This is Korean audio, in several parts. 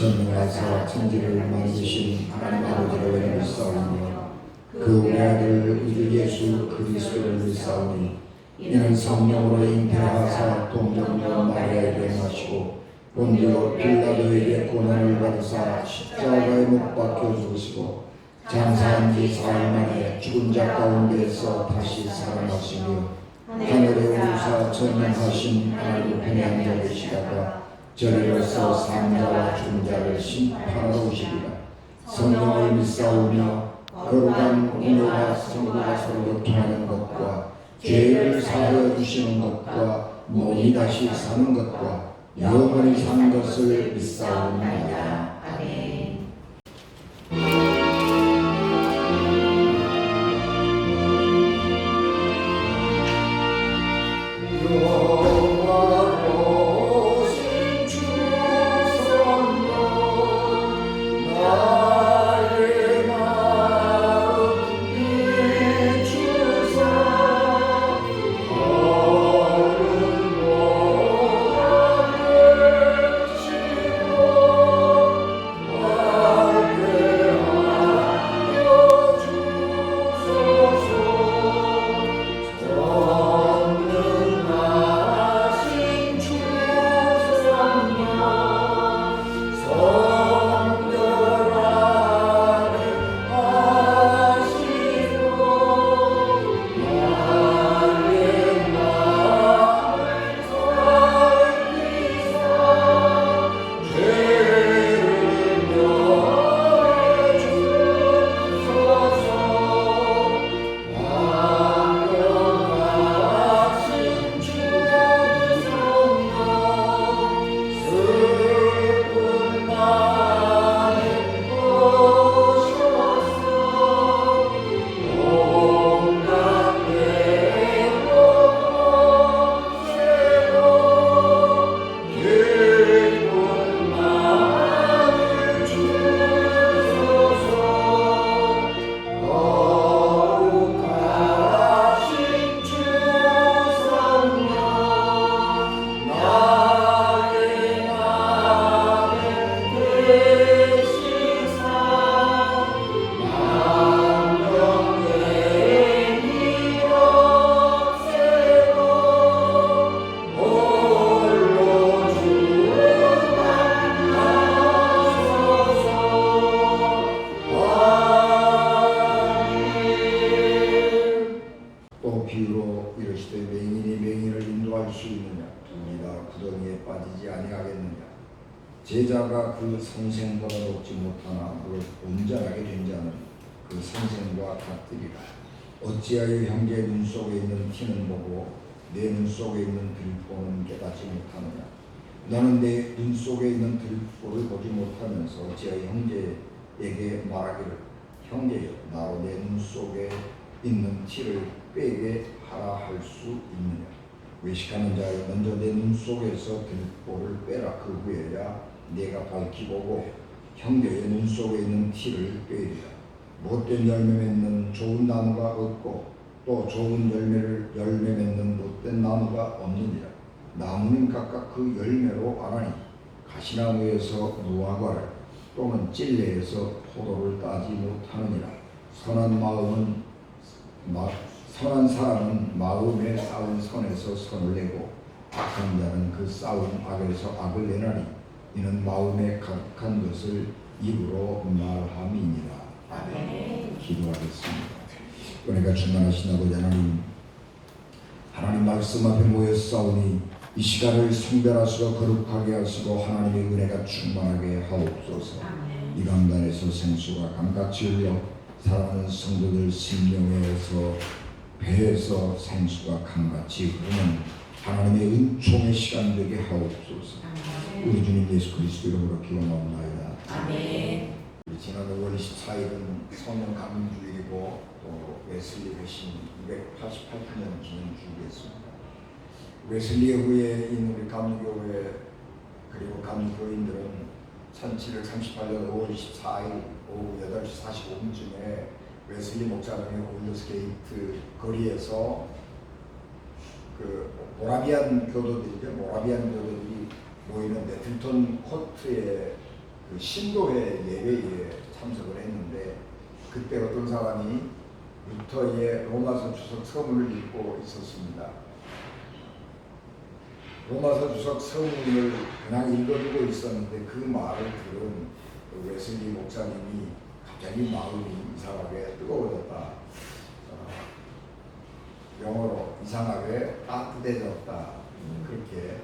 전능하사 천지를 만드신 하나님 아버지를 믿사오며 그 우리 아들 우리 예수 그리스도를 믿사오니 이는 성령으로 잉태하사 동정녀 마리아에게 나시고 본디오 빌라도에게 고난을 받으사 십자가에 못 박혀 죽으시고 장사한 지 사흘 만에 죽은 자 가운데에서 다시 살아나시며 하늘에 오르사 전능하신 하나님 편에 앉아 계시다가 저리로서 산자와 죽은 자를 심판하러 오시리라. 성령을 믿사오며 거룩한 공로와 성도가 서로 교통하는 것과 죄를 사하여 주시는 것과 몸이 다시 사는 것과 영원히 사는 것을 믿사옵나이다. 아멘. 비유로 이르시되 맹인이 맹인을 인도할 수 있느냐? 둘이 다 구덩이에 빠지지 아니하겠느냐? 제자가 그 선생보다 높지 못하나 그걸 온전하게 된 자는 그 선생과 같으리라. 어찌하여 형제의 눈 속에 있는 티는 보고 내 눈 속에 있는 들보는 깨닫지 못하느냐? 너는 내 눈 속에 있는 들보를 보지 못하면서 어찌하여 형제에게 말하기를 형제여 나로 내 눈 속에 있는 티를 빼게 하라 할 수 있느냐? 외식하는 자여 먼저 내 눈 속에서 들보를 빼라. 그 후에야 내가 밝히 보고 형제의 눈 속에 있는 티를 빼리라. 못된 열매 맺는 좋은 나무가 없고 또 좋은 열매 맺는 못된 나무가 없느니라. 나무는 각각 그 열매로 알아니 가시나무에서 무화과를 또는 찔레에서 포도를 따지 못하느니라. 선한 사람은 마음에 쌓은 선에서 선을 내고 악한 자는 그 쌓은 악에서 악을 내나니 이는 마음에 가득한 것을 입으로 말함이니라. 아멘. 기도하겠습니다. 그러니까 충만하신 아버지 하나님 말씀 앞에 모였사오니 이 시간을 성별하시고 거룩하게 하시고 하나님의 은혜가 충만하게 하옵소서. 이 강단에서 생수가 감같이 흘러 사랑하는 성도들 심령에서 배에서 생수가 강같이 흐르는 하나님의 은총의 시간 되게 하옵소서. 우리 주님 예수 그리스도 이름으로 기원하옵나이다. 아멘. 지난 5월 24일은 성령 감림주일이고 또 웨슬리 회심 288주년 기념주일이었습니다. 웨슬리 후에 있는 우리 감리교회 그리고 감리교인들은 1738년 5월 24일 오후 8시 45분쯤에 웨슬리 목사님의 올더스게이트 거리에서 그 모라비안 교도들이 모이는 네틀턴 코트에 그 신도회 예배에 참석을 했는데 그때 어떤 사람이 루터의 로마서 주석 서문을 읽고 있었습니다. 로마서 주석 서문을 그냥 읽어주고 있었는데 그 말을 들은 웨슬리 목사님이 갑자기 마음이 이상하게 뜨거워졌다. 영어로 이상하게 따뜻해졌다. 그렇게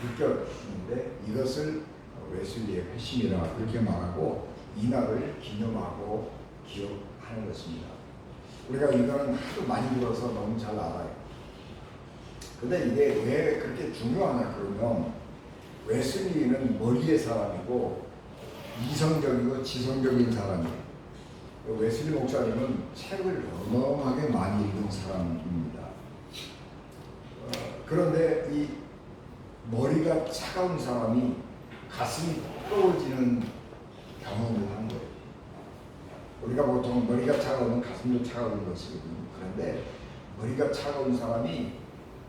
느꼈는데 이것을 웨슬리의 회심이라 그렇게 말하고 이날을 기념하고 기억하는 것입니다. 우리가 이거는 하도 많이 들어서 너무 잘 알아요. 근데 이게 왜 그렇게 중요하냐 그러면 웨슬리는 머리의 사람이고 이성적이고 지성적인 사람이에요. 웨슬리 목사님은 책을 어마어마하게 많이 읽은 사람입니다. 그런데 이 머리가 차가운 사람이 가슴이 뜨거워지는 경험을 한 거예요. 우리가 보통 머리가 차가우면 가슴도 차가운 것이거든요. 그런데 머리가 차가운 사람이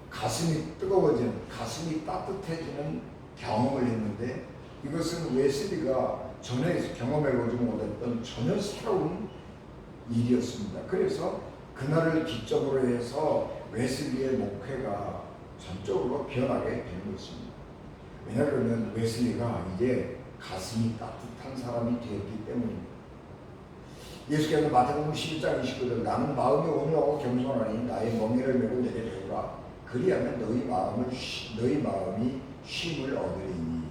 가슴이 뜨거워지는, 가슴이 따뜻해지는 경험을 했는데 이것은 웨슬리가 전에 경험해보지 못했던 전혀 새로운 일이었습니다. 그래서 그날을 기점으로 해서 웨슬리의 목회가 전적으로 변하게 되는 것입니다. 왜냐하면 웨슬리가 이제 가슴이 따뜻한 사람이 되었기 때문입니다. 예수께서 마태복음 11장 29절 나는 마음이 온유하고 겸손하니 나의 멍에를 메고 내게 배우라. 그리하면 너희 마음이 쉼을 얻으리니.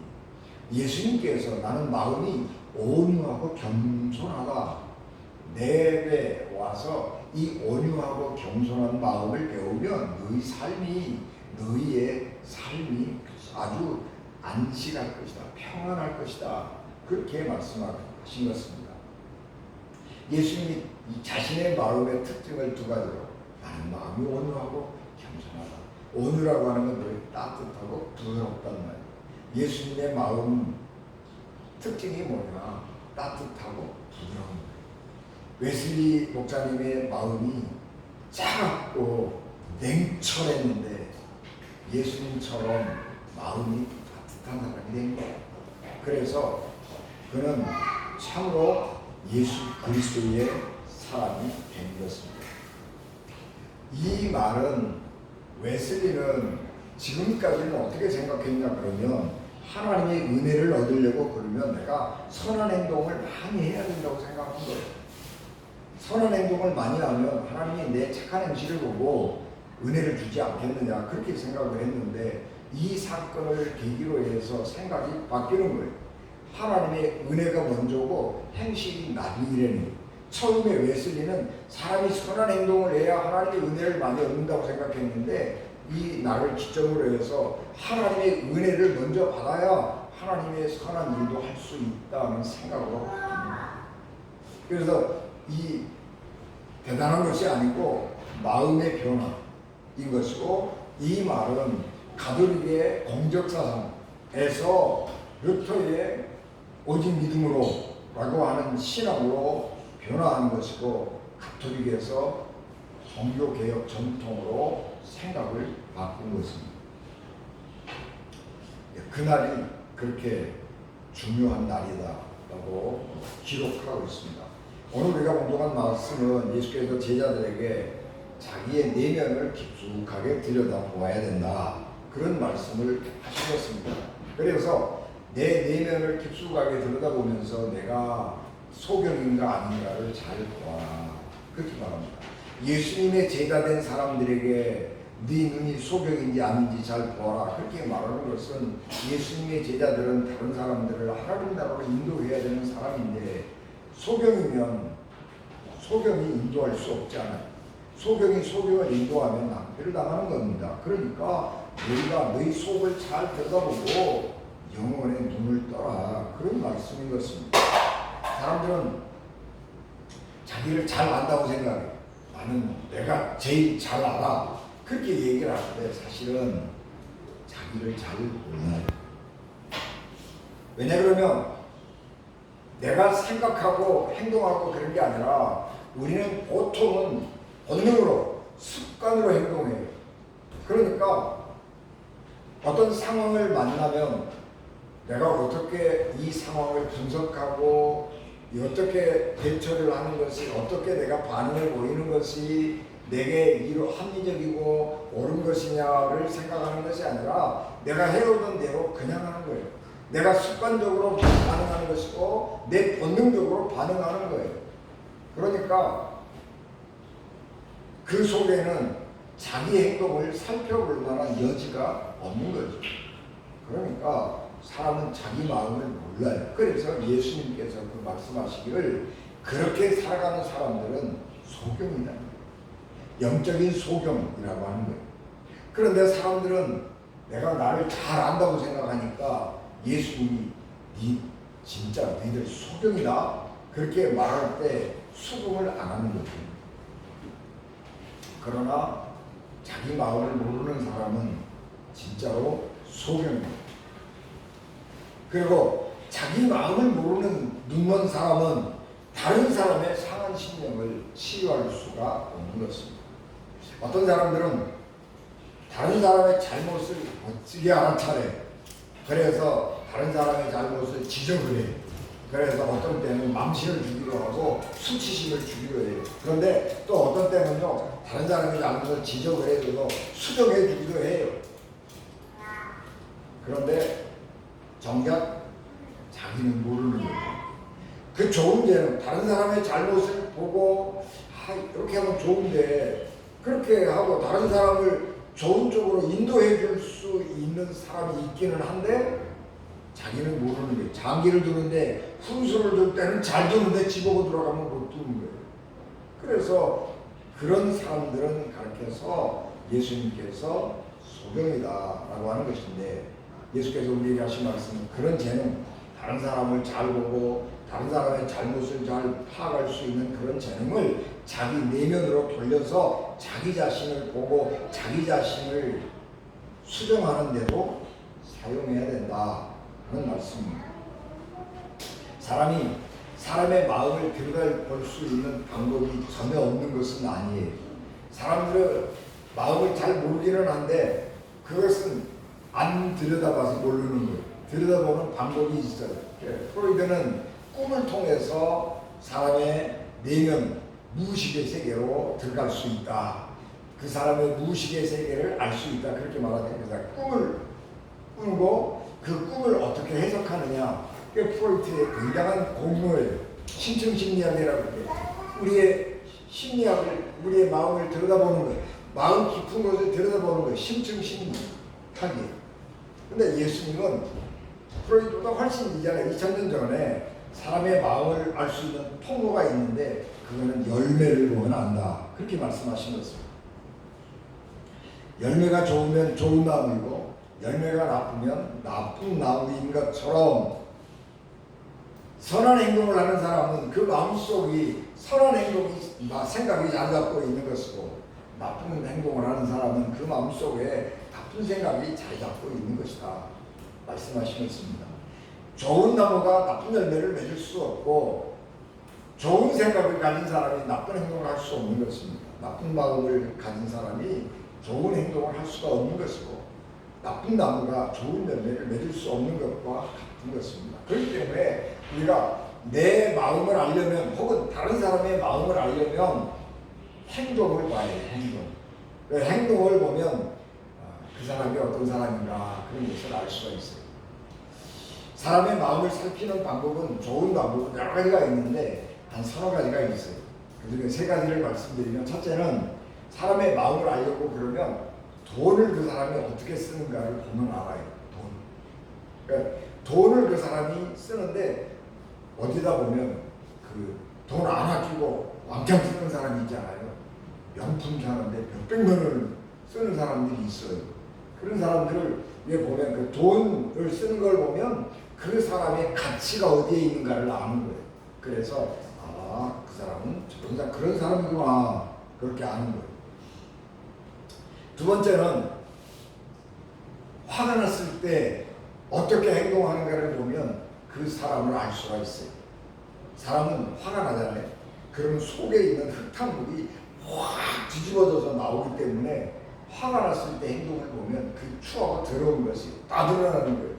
예수님께서 나는 마음이 온유하고 겸손하다. 내게 와서 이 온유하고 겸손한 마음을 배우면 너희의 삶이 아주 안식할 것이다. 평안할 것이다. 그렇게 말씀하신 것입니다. 예수님이 자신의 마음의 특징을 두 가지로 나는 마음이 온유하고 겸손하다. 온유라고 하는 건 따뜻하고 부드럽단 말이에요. 예수님의 마음 특징이 뭐냐? 따뜻하고 부드러운 거예요. 웨슬리 목사님의 마음이 차갑고 냉철했는데 예수님처럼 마음이 따뜻한 사람이 된 거예요. 그래서 그는 참으로 예수 그리스도의 사람이 된 것입니다. 이 말은 웨슬리는 지금까지는 어떻게 생각했냐 그러면 하나님의 은혜를 얻으려고 그러면 내가 선한 행동을 많이 해야 된다고 생각한 거예요. 선한 행동을 많이 하면 하나님이 내 착한 행실을 보고 은혜를 주지 않겠느냐 그렇게 생각을 했는데 이 사건을 계기로 해서 생각이 바뀌는 거예요. 하나님의 은혜가 먼저고 행실이 나중이라는. 처음에 웨슬리는 사람이 선한 행동을 해야 하나님의 은혜를 많이 얻는다고 생각했는데 이 날을 기점으로 해서 하나님의 은혜를 먼저 받아야 하나님의 선한 일도 할 수 있다는 생각으로 바뀝니다. 그래서 이 대단한 것이 아니고 마음의 변화인 것이고 이 말은 가톨릭의 공적사상에서 루터의 오직 믿음으로 라고 하는 신앙으로 변화한 것이고 가톨릭에서 종교개혁 전통으로 생각을 바꾼 것입니다. 그날이 그렇게 중요한 날이다라고 기록하고 있습니다. 오늘 우리가 공독한 말씀은 예수께서 제자들에게 자기의 내면을 깊숙하게 들여다보아야 된다. 그런 말씀을 하셨습니다. 그래서 내 내면을 깊숙하게 들여다보면서 내가 소경인가 아닌가를 잘 보아라. 그렇게 말합니다. 예수님의 제자된 사람들에게 네 눈이 소경인지 아닌지 잘 보아라. 그렇게 말하는 것은 예수님의 제자들은 다른 사람들을 하나님 나라로 인도해야 되는 사람인데 소경이면 소경이 인도할 수 없지 않아요. 소경이 소경을 인도하면 낭패를 당하는 겁니다. 그러니까 너희가 너희 속을 잘 들여다보고 영혼의 눈을 떠라. 그런 말씀인 것입니다. 사람들은 자기를 잘 안다고 생각해요. 나는 내가 제일 잘 알아. 그렇게 얘기를 하는데 사실은 자기를 잘 몰라요. 왜냐 그러면 내가 생각하고 행동하고 그런 게 아니라 우리는 보통은 본능으로 습관으로 행동해요. 그러니까 어떤 상황을 만나면 내가 어떻게 이 상황을 분석하고 어떻게 대처를 하는 것이, 어떻게 내가 반응을 보이는 것이 내게 합리적이고 옳은 것이냐를 생각하는 것이 아니라 내가 해오던 대로 그냥 하는 거예요. 내가 습관적으로 반응하는 것이고 내 본능적으로 반응하는 거예요. 그러니까 그 속에는 자기 행동을 살펴볼 만한 여지가 없는 거죠. 그러니까 사람은 자기 마음을 몰라요. 그래서 예수님께서 그 말씀하시기를 그렇게 살아가는 사람들은 소경이다. 영적인 소경이라고 하는 거예요. 그런데 사람들은 내가 나를 잘 안다고 생각하니까 예수님이 진짜 너희들 소경이다 그렇게 말할 때 수긍을 안 하는 거죠. 그러나 자기 마음을 모르는 사람은 진짜로 소경입니다. 그리고 자기 마음을 모르는 눈먼 사람은 다른 사람의 상한 심령을 치유할 수가 없는 것입니다. 어떤 사람들은 다른 사람의 잘못을 멋지게 알아차려. 그래서 다른 사람의 잘못을 지적을 해요. 그래서 어떤 때는 망신을 주기도 하고 수치심을 주기도 해요. 그런데 또 어떤 때는요, 다른 사람의 잘못을 지적을 해줘도 수정해 주기도 해요. 그런데 정작 자기는 모르는 거예요. 그 좋은 죄는 다른 사람의 잘못을 보고 이렇게 하면 좋은데 그렇게 하고 다른 사람을 좋은 쪽으로 인도해 줄 수 있는 사람이 있기는 한데 자기는 모르는 거예요. 장기를 두는데 훈수를 둘 때는 잘 두는데 집어고 들어가면 못 두는 거예요. 그래서 그런 사람들은 가르쳐서 예수님께서 소경이다라고 하는 것인데, 예수께서 우리에게 하신 말씀은 그런 죄는 다른 사람을 잘 보고 다른 사람의 잘못을 잘 파악할 수 있는 그런 재능을 자기 내면으로 돌려서 자기 자신을 보고 자기 자신을 수정하는 데도 사용해야 된다는 말씀입니다. 사람이 사람의 마음을 들여다볼 수 있는 방법이 전혀 없는 것은 아니에요. 사람들은 마음을 잘 모르기는 한데 그것은 안 들여다봐서 모르는 거예요. 들여다보는 방법이 있어요. 프로이드는 꿈을 통해서 사람의 내면 무의식의 세계로 들어갈 수 있다. 그 사람의 무의식의 세계를 알 수 있다. 그렇게 말합니다. 꿈을 꾸고 그 꿈을 어떻게 해석하느냐. 프로이트의 굉장한 공로예요. 심층심리학이라고 해요. 우리의 심리학을, 우리의 마음을 들여다보는 거예요. 마음 깊은 곳을 들여다보는 거예요. 심층심리학이에요. 근데 예수님은 프로이트보다 훨씬 이전에 2000년 전에 사람의 마음을 알 수 있는 통로가 있는데 그거는 열매를 보면 안다. 그렇게 말씀하신 것입니다. 열매가 좋으면 좋은 나무이고 열매가 나쁘면 나쁜 나무인 것처럼 선한 행동을 하는 사람은 그 마음속이 선한 생각이 잘 잡고 있는 것이고, 나쁜 행동을 하는 사람은 그 마음속에 나쁜 생각이 잘 잡고 있는 것이다 말씀하시겠습니다. 좋은 나무가 나쁜 열매를 맺을 수 없고 좋은 생각을 가진 사람이 나쁜 행동을 할 수 없는 것입니다. 나쁜 마음을 가진 사람이 좋은 행동을 할 수가 없는 것이고 나쁜 나무가 좋은 열매를 맺을 수 없는 것과 같은 것입니다. 그렇기 때문에 우리가 내 마음을 알려면 혹은 다른 사람의 마음을 알려면 행동을 봐야 해요. 행동을 보면 그 사람이 어떤 사람인가 그런 것을 알 수가 있어요. 사람의 마음을 살피는 방법은 좋은 방법은 여러 가지가 있는데 한 서너 가지가 있어요. 그중에 세 가지를 말씀드리면, 첫째는 사람의 마음을 알려고 그러면 돈을 그 사람이 어떻게 쓰는가를 보면 알아요. 그러니까 돈을 그 사람이 쓰는데 어디다 보면 그 돈 안 아끼고 왕창 쓰는 사람이 있잖아요. 명품 사는데 몇백만 원을 쓰는 사람들이 있어요. 그런 사람들을 보면 그 돈을 쓰는 걸 보면 그 사람의 가치가 어디에 있는가를 아는 거예요. 그래서 그 사람은 그런 사람이구나 그렇게 아는 거예요. 두 번째는 화가 났을 때 어떻게 행동하는가를 보면 그 사람을 알 수가 있어요. 사람은 화가 나잖아요. 그러면 속에 있는 흙탕물이 확 뒤집어져서 나오기 때문에 화가 났을 때 행동을 보면 그 추하고 더러운 것이 다 드러나는 거예요.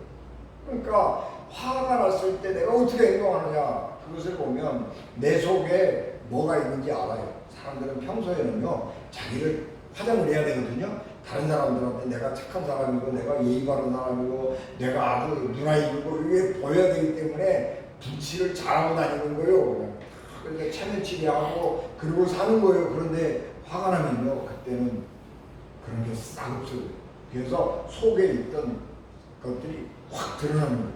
그러니까 화가 났을 때 내가 어떻게 행동하느냐, 그것을 보면 내 속에 뭐가 있는지 알아요. 사람들은 평소에는요, 자기를 화장을 해야 되거든요. 다른 사람들한테 내가 착한 사람이고 내가 예의 바른 사람이고 내가 아주 누나이고 이게 보여야 되기 때문에 분칠을 잘하고 다니는 거예요. 그러니까 체면치레하고 그러고 사는 거예요. 그런데 화가 나면요, 그때는 그런 게 싹 없어요. 그래서 속에 있던 것들이 확 드러나는 거예요.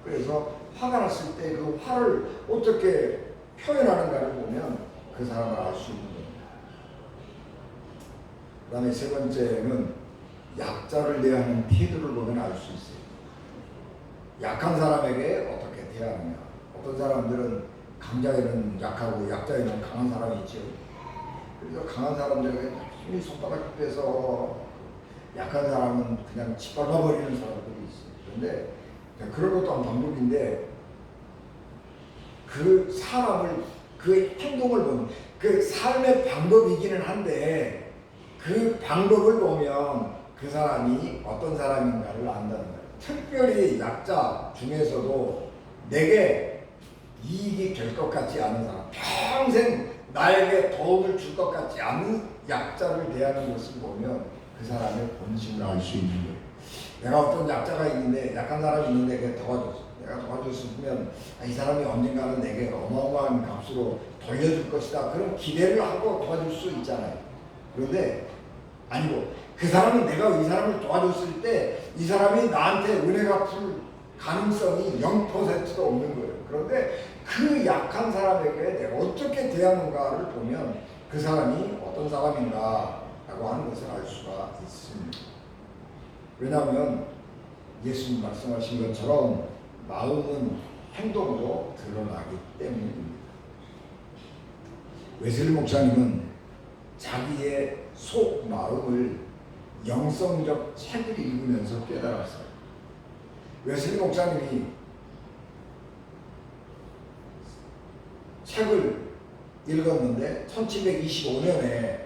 그래서 화가 났을 때 그 화를 어떻게 표현하는가를 보면 그 사람을 알 수 있는 겁니다. 그 다음에 세 번째는 약자를 대하는 태도를 보면 알 수 있어요. 약한 사람에게 어떻게 대하느냐. 어떤 사람들은 강자에는 약하고 약자에는 강한 사람이 있죠. 그래서 강한 사람들에게 힘이 손바닥 빼서 약한 사람은 그냥 짓밟아버리는 사람들이 있어요. 그런데 그런 것도 한 방법인데, 그 사람을, 그 행동을 보면 그 삶의 방법이기는 한데 그 방법을 보면 그 사람이 어떤 사람인가를 안다는 거예요. 특별히 약자 중에서도 내게 이익이 될 것 같지 않은 사람, 평생 나에게 도움을 줄 것 같지 않은 약자를 대하는 것을 보면 그 사람의 본심을 알 수 있는 거예요. 내가 어떤 약자가 있는데, 약한 사람이 있는데 내가 도와줬어. 내가 도와줬으면 이 사람이 언젠가는 내게 어마어마한 값으로 돌려줄 것이다, 그런 기대를 하고 도와줄 수 있잖아요. 그런데 아니고 그 사람은 내가 이 사람을 도와줬을 때 이 사람이 나한테 은혜 갚을 가능성이 0%도 없는 거예요. 그런데 그 약한 사람에게 내가 어떻게 대하는가를 보면 그 사람이 어떤 사람인가 라고 하는 것을 알 수가 있습니다. 왜냐하면 예수님 말씀하신 것처럼 마음은 행동으로 드러나기 때문입니다. 웨슬리 목사님은 자기의 속 마음을 영성적 책을 읽으면서 깨달았어요. 웨슬리 목사님이 책을 읽었는데 1725년에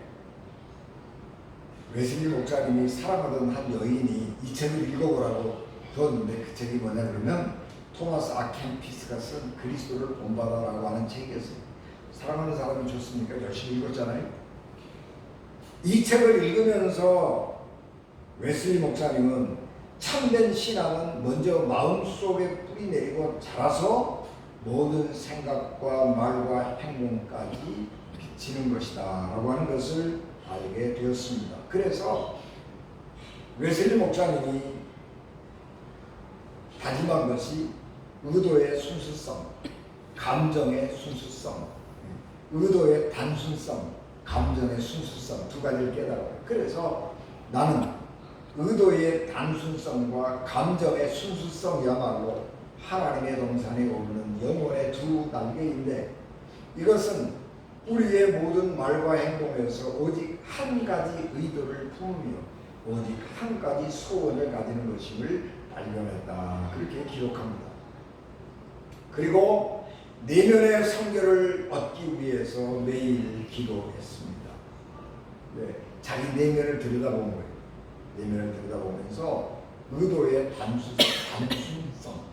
웨슬리 목사님이 사랑하던 한 여인이 이 책을 읽어보라고 줬는데, 그 책이 뭐냐 그러면 토마스 아켄피스가 쓴 그리스도를 본받아라고 하는 책이었어요. 사랑하는 사람이 줬으니까 열심히 읽었잖아요. 이 책을 읽으면서 웨슬리 목사님은 참된 신앙은 먼저 마음속에 뿌리 내리고 자라서 모든 생각과 말과 행동까지 비치는 것이다 라고 하는 것을 알게 되었습니다. 그래서 웨슬리 목사님이 다짐한 것이 의도의 순수성, 감정의 순수성, 의도의 단순성, 감정의 순수성, 두 가지를 깨달아요. 그래서 나는 의도의 단순성과 감정의 순수성이야말로 하나님의 동산에 오르는 영혼의 두 단계인데, 이것은 우리의 모든 말과 행동에서 오직 한 가지 의도를 품으며 오직 한 가지 소원을 가지는 것임을 발견했다, 그렇게 기록합니다. 그리고 내면의 성결을 얻기 위해서 매일 기도했습니다. 네, 자기 내면을 들여다본 거예요. 내면을 들여다보면서 의도의 단순성,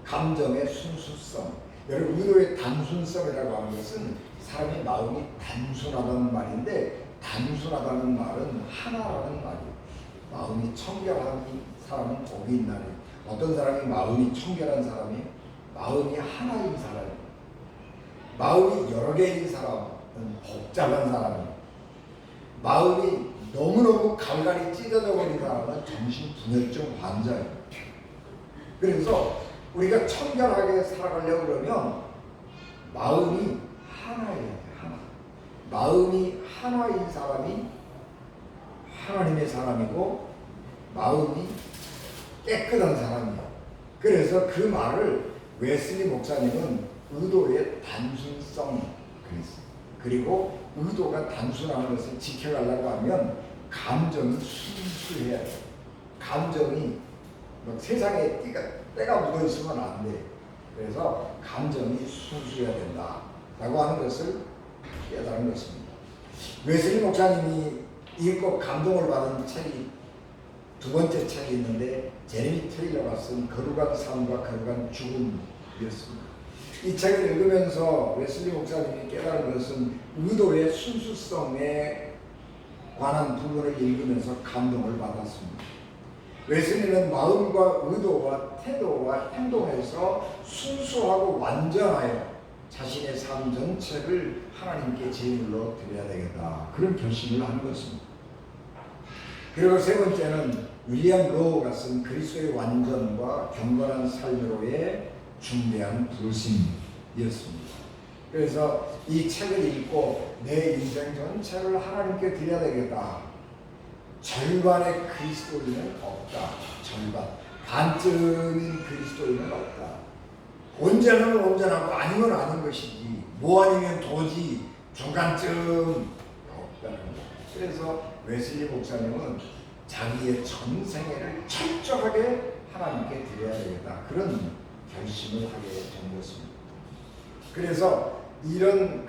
감정의 순수성. 여러분, 의도의 단순성이라고 하는 것은 사람의 마음이 단순하다는 말인데, 단순하다는 말은 하나라는 말이에요. 마음이 청결한 사람은 복이 있나니. 어떤 사람이 마음이 청결한 사람이 마음이 하나인 사람이에요. 마음이 여러 개인 사람은 복잡한 사람이에요. 마음이 너무너무 갈갈이 찢어져 버린 사람은 정신분열증 환자예요. 그래서 우리가 청결하게 살아가려고 그러면 마음이 하나예요. 하나. 마음이 하나인 사람이 하나님의 사람이고 마음이 깨끗한 사람이에요. 그래서 그 말을 웨슬리 목사님은 의도의 단순성 그랬어요. 그리고 의도가 단순한 것을 지켜가려고 하면 감정이 순수해야 돼요. 감정이 막 세상에 때가 묻어있으면 안 돼. 그래서 감정이 순수해야 된다 라고 하는 것을 깨달은 것입니다. 웨슬리 목사님이 읽고 감동을 받은 책이 두 번째 책이 있는데 제레미 테일러가 쓴 거룩한 삶과 거룩한 죽음이었습니다. 이 책을 읽으면서 웨슬리 목사님이 깨달은 것은 의도의 순수성에 관한 부분을 읽으면서 감동을 받았습니다. 웨슬리는 마음과 의도와 태도와 행동에서 순수하고 완전하여 자신의 삶 전체를 하나님께 제물로 드려야 되겠다, 그런 결심을 한 것입니다. 그리고 세 번째는 윌리엄 로우가 쓴 그리스도의 완전과 경건한 삶으로의 중대한 부르심이었습니다. 그래서 이 책을 읽고 내 인생 전체를 하나님께 드려야 되겠다. 절반의 그리스도인은 없다. 절반. 반쯤인 그리스도인은 없다. 온전하면 온전하고 아니면 아닌 것이지, 뭐 아니면 도지 중간쯤 없다는 거예요. 그래서 웨슬리 목사님은 자기의 전생애를 철저하게 하나님께 드려야 되겠다, 그런 결심을 하게 된 것입니다. 그래서 이런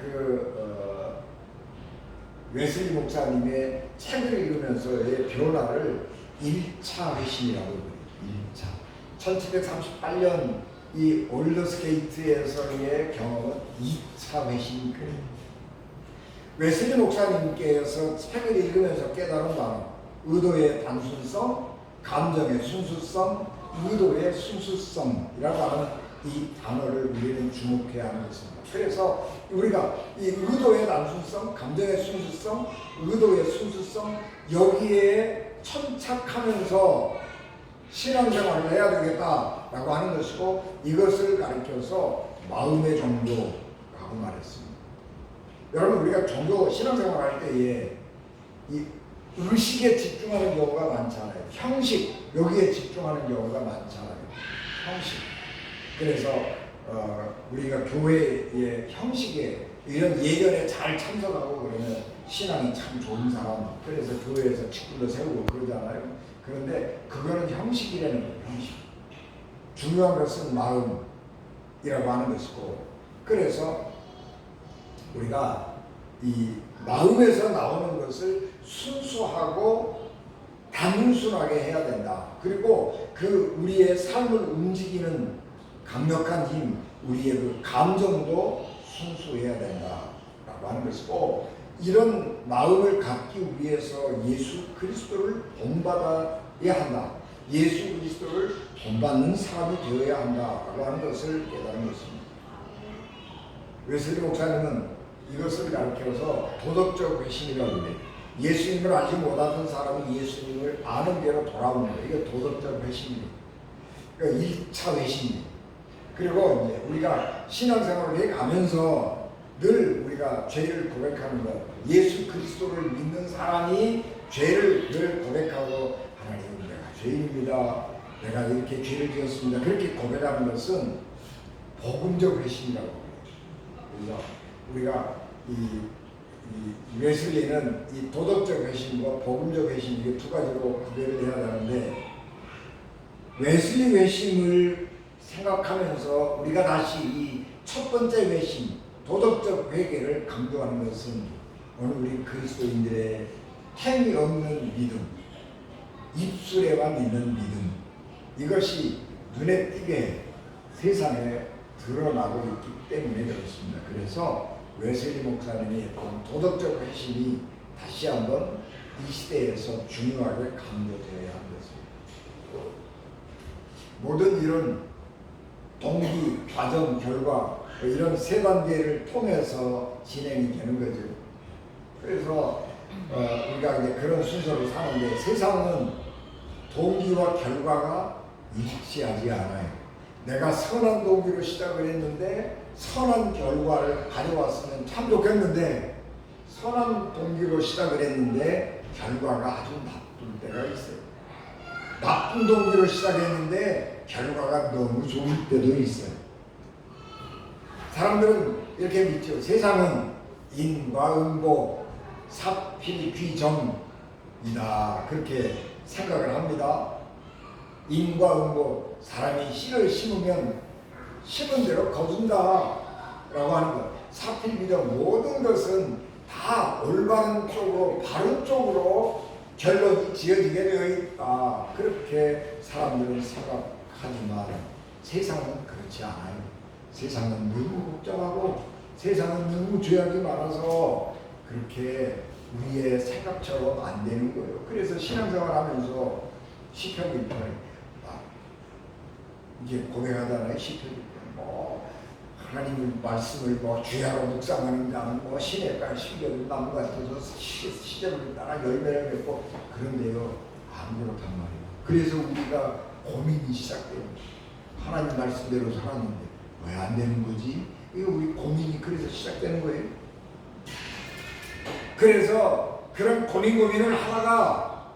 웨슬리 목사님의 책을 읽으면서의 변화를 1차 회심이라고 해요. 1738년 이 올더스게이트에서의 경험은 2차 회심이에요. 웨슬리 목사님께서 책을 읽으면서 깨달은 바로 의도의 단순성, 감정의 순수성, 의도의 순수성이라고 하는 이 단어를 우리는 주목해야 하는 것입니다. 그래서 우리가 이 의도의 단순성, 감정의 순수성, 의도의 순수성, 여기에 천착하면서 신앙생활을 해야 되겠다라고 하는 것이고, 이것을 가리켜서 마음의 종교라고 말했습니다. 여러분, 우리가 종교 신앙생활 할 때에 이 의식에 집중하는 경우가 많잖아요. 형식, 여기에 집중하는 경우가 많잖아요. 형식. 그래서 우리가 교회의 형식에 이런 예견에 잘 참석하고 그러면 신앙이 참 좋은 사람, 그래서 교회에서 직분도 세우고 그러잖아요. 그런데 그거는 형식이라는 거예요. 형식. 중요한 것은 마음이라고 하는 것이고, 그래서 우리가 이 마음에서 나오는 것을 순수하고 단순하게 해야 된다. 그리고 그 우리의 삶을 움직이는 강력한 힘, 우리의 그 감정도 순수해야 된다라고 하는 것이고, 이런 마음을 갖기 위해서 예수 그리스도를 본받아야 한다. 예수 그리스도를 본받는 사람이 되어야 한다라고 하는 것을 깨달은 것입니다. 웨슬리 목사님은 이것을 가르쳐서 도덕적 회심이라고 해요. 예수님을 알지 못하던 사람이 예수님을 아는 대로 돌아오는 거예요. 이게 도덕적 회심입니다. 그러니까 1차 회심입니다. 그리고 이제 우리가 신앙생활을 해가면서 늘 우리가 죄를 고백하는 것, 예수 그리스도를 믿는 사람이 죄를 늘 고백하고, 하나님, 내가 죄인입니다, 내가 이렇게 죄를 지었습니다, 그렇게 고백하는 것은 복음적 회심이라고 해요. 그래서 우리가 이 웨슬리는 이 도덕적 회심과 복음적 회심, 이 두 가지로 구별을 해야 하는데, 웨슬리 회심을 생각하면서 우리가 다시 이 첫 번째 회심, 도덕적 회개를 강조하는 것은 오늘 우리 그리스도인들의 행위 없는 믿음, 입술에만 있는 믿음, 이것이 눈에 띄게 세상에 드러나고 있기 때문에 그렇습니다. 그래서 웨슬리 목사님이 했던 도덕적 회심이 다시 한번 이 시대에서 중요하게 강조되어야 하는 것입니다. 모든 이런 동기, 과정, 결과, 이런 세 단계를 통해서 진행이 되는 거죠. 그래서 우리가 이제 그런 순서로 사는데, 세상은 동기와 결과가 일치하지 않아요. 내가 선한 동기로 시작을 했는데 선한 결과를 가져왔으면 참 좋겠는데, 선한 동기로 시작을 했는데 결과가 아주 나쁠 때가 있어요. 나쁜 동기로 시작했는데 결과가 너무 좋을 때도 있어요. 사람들은 이렇게 믿죠. 세상은 인과응보, 사필귀정이다, 그렇게 생각을 합니다. 인과응보, 사람이 씨를 심으면 심은 대로 거둔다 라고 하는 것. 사필귀정, 모든 것은 다 올바른 쪽으로, 바른 쪽으로 결론이 지어지게 되어 있다. 그렇게 사람들은 생각하지만 세상은 그렇지 않아요. 세상은 너무 복잡하고 세상은 너무 죄악이 많아서 그렇게 우리의 생각처럼 안 되는 거예요. 그래서 신앙생활하면서 시편 1편에 이제 고백하잖아요. 시편 1편 하나님의 말씀을 주야로 묵상하는 자는 시냇가에 심겨둔 나무 같아서 시절을 따라 열매를 맺고 그런데요 안 그렇단 말이에요. 그래서 우리가 고민이 시작돼요. 하나님 말씀대로 살았는데 왜 안 되는 거지? 이거 우리 고민이 그래서 시작되는 거예요. 그래서 그런 고민을 하다가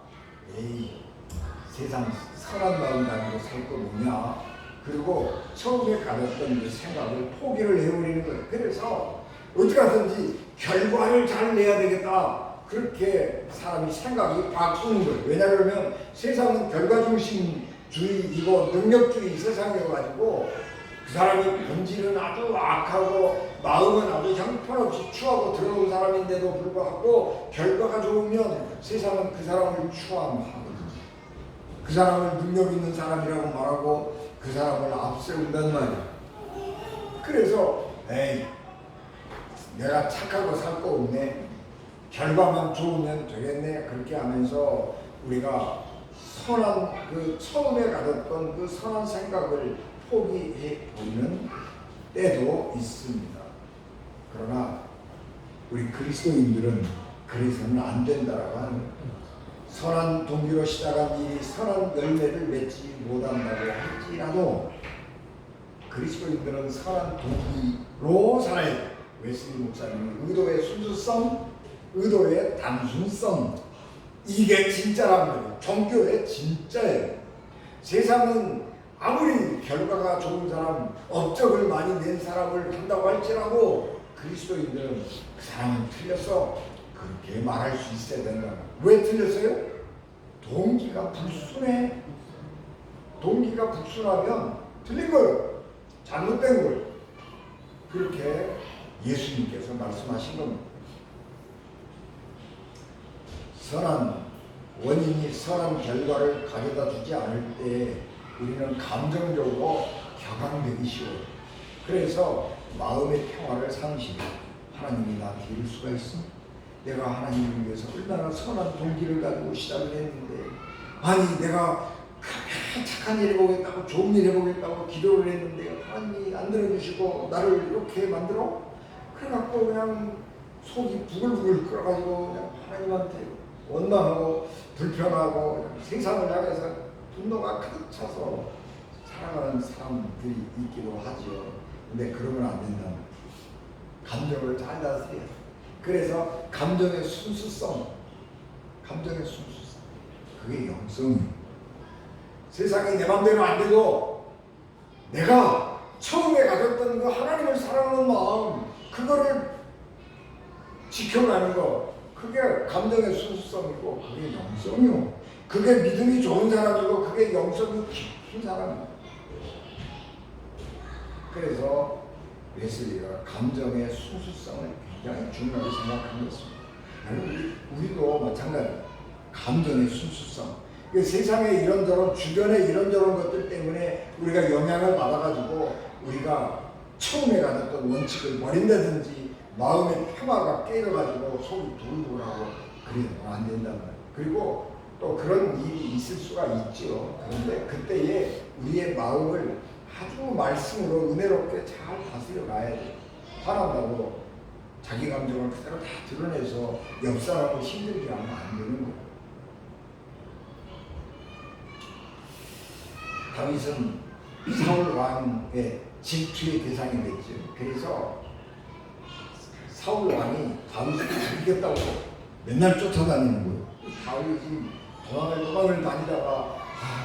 세상 선한 마음 가지고 살 거 뭐냐? 그리고 처음에 가졌던 그 생각을 포기를 해버리는 거예요. 그래서 어떻게 하든지 결과를 잘 내야 되겠다. 그렇게 사람이 생각이 바꾸는 거예요. 왜냐 그러면 세상은 결과 중심주의이고 능력주의 세상이어가지고 그 사람의 본질은 아주 악하고 마음은 아주 형편없이 추하고 더러운 사람인데도 불구하고 결과가 좋으면 세상은 그 사람을 추앙하거든요. 그 사람을 능력 있는 사람이라고 말하고 그 사람을 앞세운단 말이야. 그래서 내가 착하고 살 거 없네. 결과만 좋으면 되겠네. 그렇게 하면서 우리가 선한 그 처음에 가졌던 그 선한 생각을 포기해 버리는 때도 있습니다. 그러나 우리 그리스도인들은 그래서는 안 된다라고 하는 거예요. 선한 동기로 시작한 일이 선한 열매를 맺지 못한다고 할지라도 그리스도인들은 선한 동기로 살아야 돼요. 웨슬리 목사님은 의도의 순수성, 의도의 단순성, 이게 진짜란 말이에요. 종교의 진짜예요. 세상은 아무리 결과가 좋은 사람, 업적을 많이 낸 사람을 한다고 할지라도 그리스도인들은 그 사람은 틀렸어. 그렇게 말할 수 있어야 된다. 왜 틀렸어요? 동기가 불순해. 동기가 불순하면 틀린 거예요. 잘못된 거예요. 그렇게 예수님께서 말씀하신 겁니다. 선한 원인이 선한 결과를 가져다 주지 않을 때 우리는 감정적으로 격앙되기 쉬워요. 그래서 마음의 평화를 상실해. 하나님이 나한테 이럴 수가 있어? 내가 하나님을 위해서 얼마나 선한 동기를 가지고 시작을 했는데 아니 내가 착한 일 해보겠다고 좋은 일 해보겠다고 기도를 했는데 하나님이 안 들어주시고 나를 이렇게 만들어? 그래갖고 그냥 속이 부글부글 끓어가지고 그냥 하나님한테 원망하고 불평하고 그냥 세상을 향해서 분노가 가득 차서 살아가는 사람들이 있기도 하죠. 근데 그러면 안 된다. 감정을 잘 다스려야 돼. 그래서 감정의 순수성, 그게 영성이에요. 세상이 내 맘대로 안 돼도 내가 처음에 가졌던 그 하나님을 사랑하는 마음, 그거를 지켜가는 거, 그게 감정의 순수성이고 그게 영성이요. 그게 믿음이 좋은 사람이고 그게 영성이 깊은 사람이에요. 그래서 웨슬리가 감정의 순수성을 굉장히 중요하게 생각한 것입니다. 우리도 마찬가지예요. 감정의 순수성. 세상에 이런저런 주변에 이런저런 것들 때문에 우리가 영향을 받아가지고 우리가 처음에 가졌던 원칙을 버린다든지 마음의 평화가 깨져가지고 속이 두근두근하고 그래도 안 된단 말이에요. 그리고 또 그런 일이 있을 수가 있죠. 그런데 그때에 우리의 마음을 아주 말씀으로 은혜롭게 잘 다스려 가야 돼요. 화난다고 자기 감정을 그대로 다 드러내서 옆 사람을 힘들게 하면 안 되는 거예요. 다윗은 사울 왕의 질투의 대상이 됐죠. 그래서 사울 왕이 다윗을 죽이겠다고 맨날 쫓아다니는 거예요. 다윗이 도망을 다니다가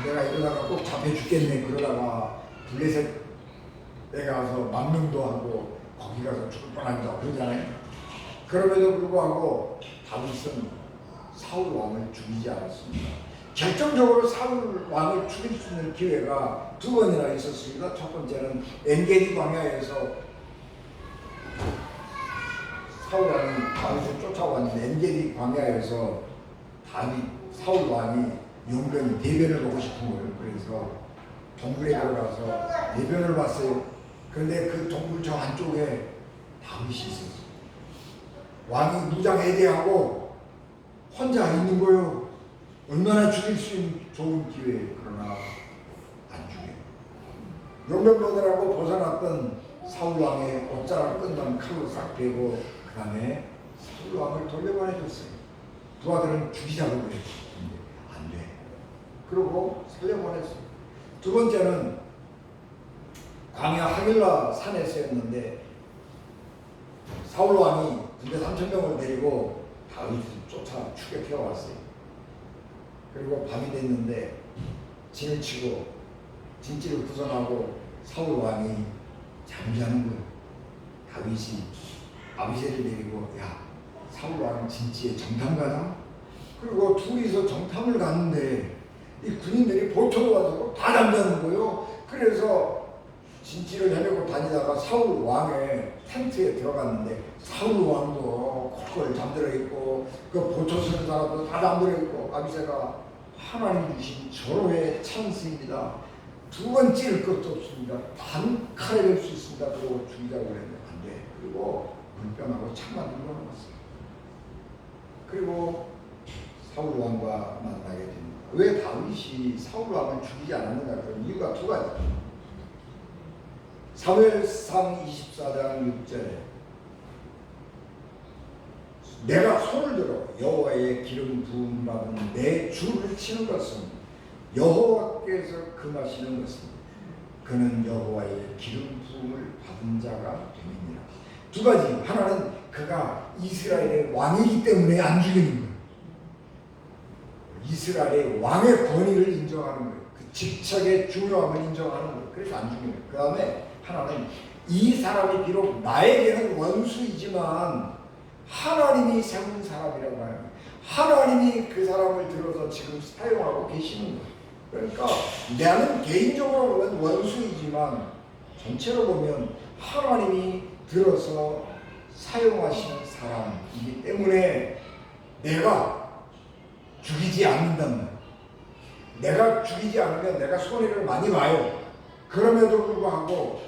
내가 이러다가 꼭 잡혀 죽겠네 그러다가 블레셋에 가서 망명도 하고 거기 가서 죽을 뻔하기도 하고 그러잖아요. 그럼에도 불구하고 다윗은 사울 왕을 죽이지 않았습니다. 결정적으로 사울 왕을 죽일 수 있는 기회가 두 번이나 있었습니다. 첫 번째는 엔게디 광야에서 사울 왕이 다윗을 쫓아왔는데 엔게디 광야에서 사울 왕이 용병이 대변을 보고 싶은 거예요. 그래서 동굴에 들어가서 대변을 봤어요. 그런데 그 동굴 저 안쪽에 다윗이 있었어요. 왕이 무장해제하고 혼자 있는 거예요. 얼마나 죽일 수 있는 좋은 기회예요. 그러나 안 죽여요. 용병들하고 벗어났던 사울왕의 옷자락 끝난 칼로 싹 베고 그 다음에 사울왕을 돌려보내줬어요. 두 아들은 죽이자고 그랬어요. 근데 안 돼. 그러고 살려보냈어요. 두 번째는 광야 하길라 산에 서였는데 사울왕이 군대 3,000명을 데리고 다윗을 쫓아 추격해 왔어요. 그리고 밤이 됐는데 진을 치고 진지를 부숴하고 사울왕이 잠자는 거예요. 다윗이 아비새를 데리고 야 사울왕 진지에 정탐 가자. 그리고 둘이서 정탐을 갔는데 이 군인들이 보초로 와서 다 잠자는 거예요. 그래서 진지를 헤매고 다니다가 사울왕의 텐트에 들어갔는데 사울왕도 콜콜 잠들어 있고 그 보초 서는 사람도 다 잠들어 있고 아비새가 하나님 주신 절호의 찬스입니다. 두 번 찌를 것도 없습니다. 단 칼에 될 수 있습니다. 그러고 죽이자고 그랬는데 안 돼. 그리고 물병하고 창만 눌러놓았어요. 그리고 사울 왕과 만나게 됩니다. 왜 다윗이 사울 왕을 죽이지 않았는가? 그 이유가 두 가지. 사무엘상 24장 6절에 내가 손을 들어 여호와의 기름 부음 받은 내 주를 치는 것은 여호와께서 금하시는 것입니다. 그는 여호와의 기름 부음을 받은 자가 됨이니라. 두 가지. 하나는 그가 이스라엘의 왕이기 때문에 안 죽이는 거예요. 이스라엘의 왕의 권위를 인정하는 거예요. 그 직책의 중요함을 인정하는 거예요. 그래서 안 죽이는 거예요. 그 다음에 하나는 이 사람이 비록 나에게는 원수이지만 하나님이 세운 사람이라고 하는 거예요. 하나님이 그 사람을 들어서 지금 사용하고 계시는 거예요. 그러니까 나는 개인적으로 보면 원수이지만 전체로 보면 하나님이 들어서 사용하시는 사람이기 때문에 내가 죽이지 않는단 말이에요. 내가 죽이지 않으면 내가 손해를 많이 봐요. 그럼에도 불구하고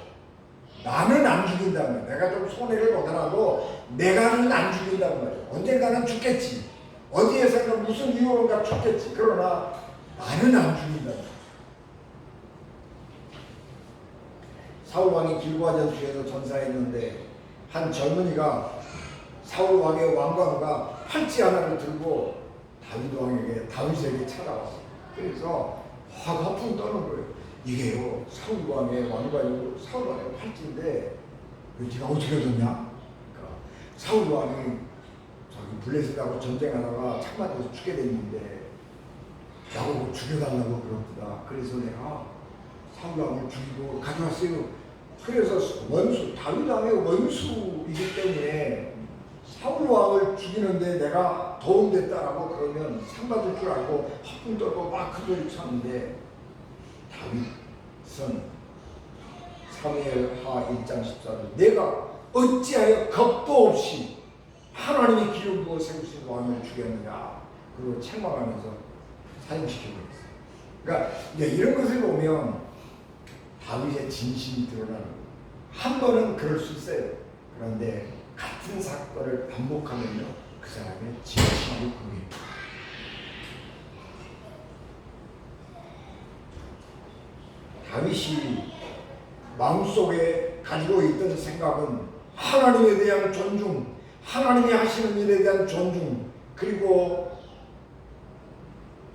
나는 안 죽인단 말이에요. 내가 좀 손해를 보더라도 내가는 안 죽인단 말이에요. 언젠가는 죽겠지. 어디에서가 무슨 이유인가 죽겠지. 그러나 나는 안 죽인다. 사울왕이 길보아 전투에서 전사했는데 한 젊은이가 사울왕의 왕관과 팔찌 하나를 들고 다윗에게 찾아왔어요. 그래서 화가 펑 떠는 거예요. 이게요 사울왕의 왕관이고 사울왕의 팔찌인데 네가 어떻게 얻었냐? 그러니까 사울왕이 저기 블레셋하고 전쟁하다가 참 맞아서 죽게 됐는데 나보고 죽여달라고 그러더라. 그래서 내가 사울왕을 죽이고 가져왔어요. 그래서 다윗 왕의 원수이기 때문에 사울왕을 죽이는데 내가 도움됐다라고 그러면 상 받을 줄 알고 헛분 떨고 막 큰 소리 쳤는데 다윗은 사무엘하 1장 14절 내가 어찌하여 겁도 없이 하나님이 기름 부어 세우신 왕을 죽였느냐. 그리고 책망하면서 사형시켜버렸어요. 그러니까 이런 것을 보면 다윗의 진심이 드러나는 거예요. 한 번은 그럴 수 있어요. 그런데 같은 사건을 반복하면요 그 사람의 진심이 보입니다. 다윗이 마음속에 가지고 있던 생각은 하나님에 대한 존중, 하나님이 하시는 일에 대한 존중, 그리고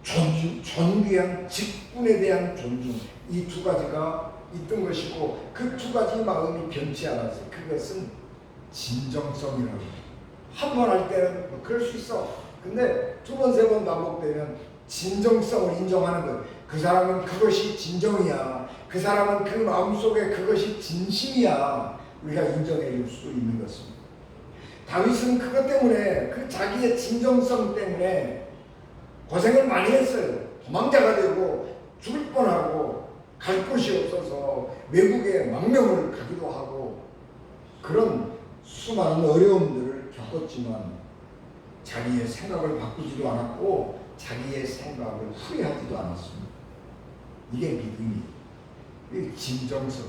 존귀한 직분에 대한 존중, 이 두 가지가 있던 것이고 그 두 가지 마음이 변치 않았어요. 그것은 진정성이라고. 한 번 할 때는 뭐 그럴 수 있어. 근데 두 번, 세 번 반복되면 진정성을 인정하는 것. 그 사람은 그것이 진정이야. 그 사람은 그 마음속에 그것이 진심이야. 우리가 인정해 줄 수 있는 것입니다. 다윗은 그것 때문에 그 자기의 진정성 때문에 고생을 많이 했어요. 도망자가 되고 죽을 뻔하고 갈 곳이 없어서 외국에 망명을 가기도 하고 그런 수많은 어려움들을 겪었지만 자기의 생각을 바꾸지도 않았고 자기의 생각을 후회하지도 않았습니다. 이게 믿음이, 이게 진정성.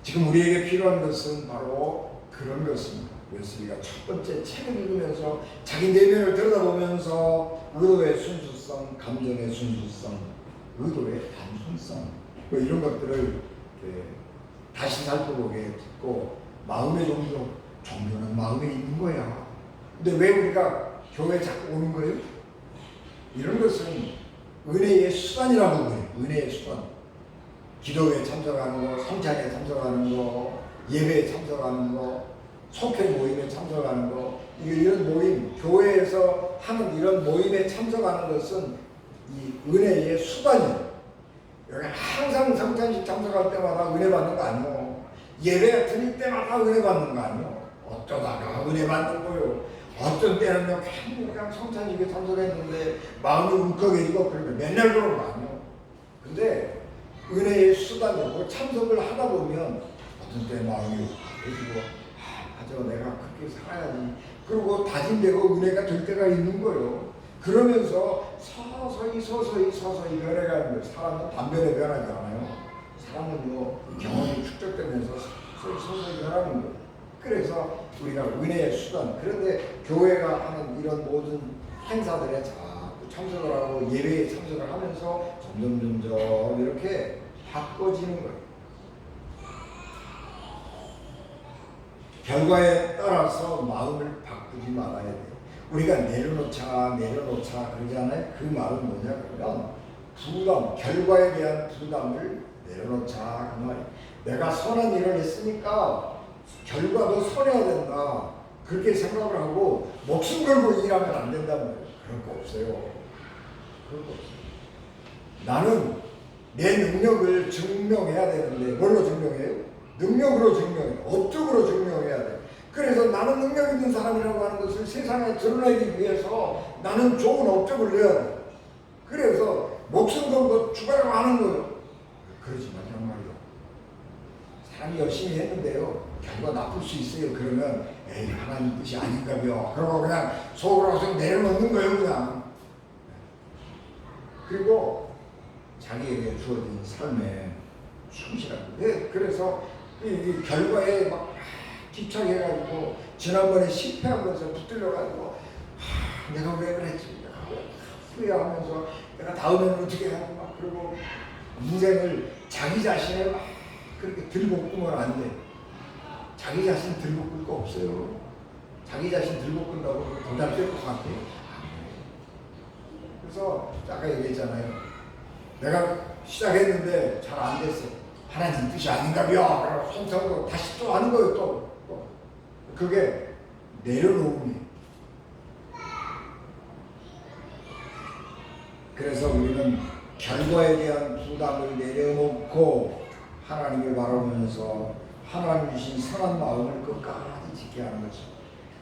지금 우리에게 필요한 것은 바로 그런 것입니다. 웨슬리가 첫 번째 책을 읽으면서 자기 내면을 들여다보면서 의도의 순수성, 감정의 순수성, 의도의 단순성, 뭐 이런 것들을 다시 살펴보게 됐고, 마음의 종교, 종교는 마음에 있는 거야. 근데 왜 우리가 교회에 자꾸 오는 거예요? 이런 것은 은혜의 수단이라고 그래요. 은혜의 수단. 기도회에 참석하는 거, 성찬에 참석하는 거, 예배에 참석하는 거, 속회 모임에 참석하는 거, 이런 모임, 교회에서 하는 이런 모임에 참석하는 것은 이 은혜의 수단이에요. 여기 항상 성찬식 참석할 때마다 은혜 받는 거 아니에요. 예배 드릴 때마다 은혜 받는 거 아니에요. 어쩌다가 은혜 받는 거요. 어떤 때는요, 그냥 성찬식에 참석했는데 마음이 울컥해지고 그러니까 맨날 그런 거 아니에요. 근데 은혜의 수단이고 참석을 하다 보면 어떤 때 마음이 울컥해지고 맞아, 내가 그렇게 살아야지. 그리고 다짐되고 은혜가 될 때가 있는 거예요. 그러면서 서서히 변해가는 거예요. 사람은 단변에 변하지 않아요. 사람은요, 경험이 축적되면서 서서히 변하는 거예요. 그래서 우리가 은혜의 수단, 그런데 교회가 하는 이런 모든 행사들에 자꾸 참석을 하고 예배에 참석을 하면서 점점 이렇게 바꿔지는 거예요. 결과에 따라서 마음을 바꾸지 말아야 돼요. 우리가 내려놓자 그러잖아요. 그 말은 뭐냐 그러면 부담, 결과에 대한 부담을 내려놓자 그 말이에요. 내가 선한 일을 했으니까 결과도 선해야 된다. 그렇게 생각을 하고 목숨 걸고 일하면 안 된다는 거예요. 그런 거 없어요. 그런 거 없어요. 나는 내 능력을 증명해야 되는데 뭘로 증명해요? 능력으로 증명해요. 업적으로 증명해야 돼. 그래서 나는 능력 있는 사람이라고 하는 것을 세상에 드러내기 위해서 나는 좋은 업적을 내야 돼. 그래서 목숨 걸고 죽으라고 하는 거예요. 그러지 말란 말이에요. 사람이 열심히 했는데요, 결과 나쁠 수 있어요. 그러면 에이, 하나님 뜻이 아닌가요? 그러고 그냥 속으로 내려놓는 거예요, 그냥. 그리고 자기에게 주어진 삶에 충실하고. 그래서 이 결과에 막 집착해가지고 지난번에 실패하면서 붙들려가지고 내가 왜 그랬지? 후회하면서 내가 다음에는 어떻게 하고 막 그러고 인생을 자기 자신을 막 그렇게 들고 끄면 안 돼. 자기 자신 들고 끌 거 없어요. 자기 자신 들고 끈다고 도달 뺄 것 같아. 그래서 아까 얘기했잖아요. 내가 시작했는데 잘 안 됐어. 하나님 뜻이 아닌가요? 그러고 손상으로 다시 또 하는 거예요. 또. 그게 내려놓음이에요. 그래서 우리는 결과에 대한 부담을 내려놓고 하나님을 바라보면서 하나님 주신 선한 마음을 끝까지 지켜야 하는 거죠.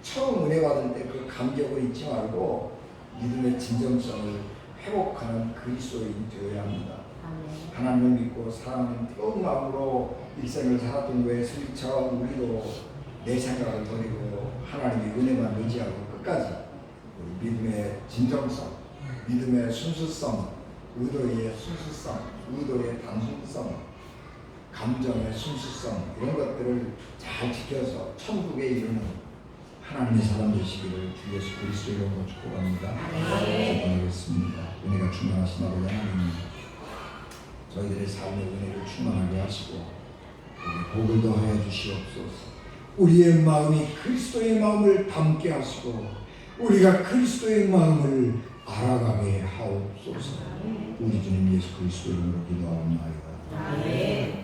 처음 은혜 받을 때 그 감격을 잊지 말고 믿음의 진정성을 회복하는 그리스도인이 되어야 합니다. 하나님을 믿고 사랑하는 뜨거운 마음으로 일생을 살았던 웨슬리처럼 우리도 내 생각을 버리고 하나님의 은혜만 의지하고 끝까지 우리 믿음의 진정성, 믿음의 순수성, 의도의 순수성, 의도의 단순성, 감정의 순수성, 이런 것들을 잘 지켜서 천국에 이르는 하나님의 사람 되시기를 주 예수 그리스도 이름으로 축복합니다. 축복하겠습니다. 은혜가 충만하신 아버지 하나님, 저희들의 삶의 은혜를 충만하게 하시고 복을 더하여 주시옵소서. 우리의 마음이 그리스도의 마음을 담게 하시고 우리가 그리스도의 마음을 알아가게 하옵소서. 우리 주님 예수 그리스도 이름으로 기도하옵나이다. 아멘.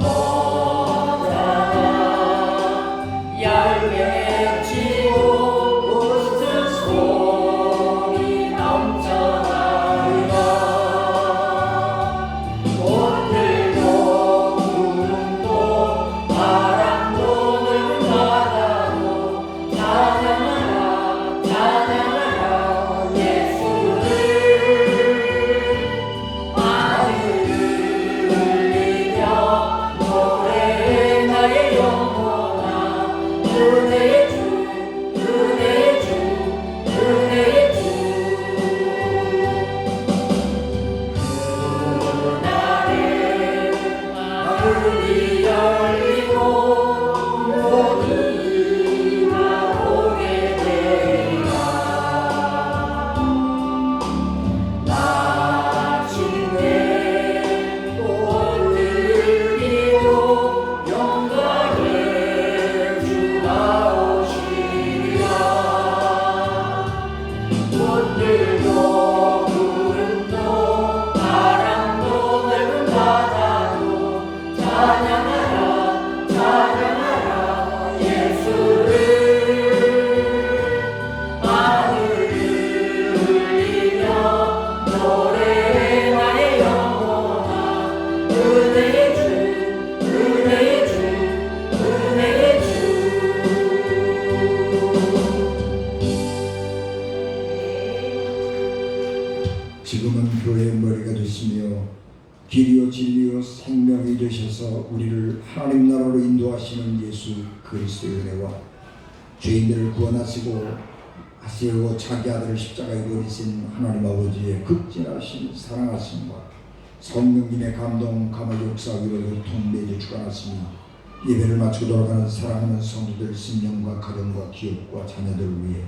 Oh 길이요 진리요 생명이 되셔서 우리를 하나님 나라로 인도하시는 예수 그리스도의 은혜와 죄인들을 구원하시고 하시고 자기 아들을 십자가에 버리신 하나님 아버지의 극진하신 사랑하심과 성령님의 감동 감화 역사 위로 교통 내주 주관하시니 예배를 마치고 돌아가는 사랑하는 성도들 신령과 가정과 기업과 자녀들을 위해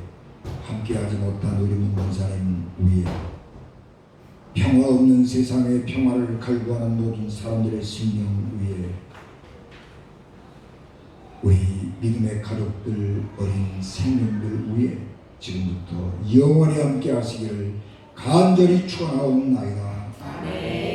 함께하지 못한 우리 문사님 위에 평화 없는 세상의 평화를 갈구하는 모든 사람들의 심령 위에 우리 믿음의 가족들 어린 생명들 위에 지금부터 영원히 함께 하시기를 간절히 축원하옵나이다. 아멘.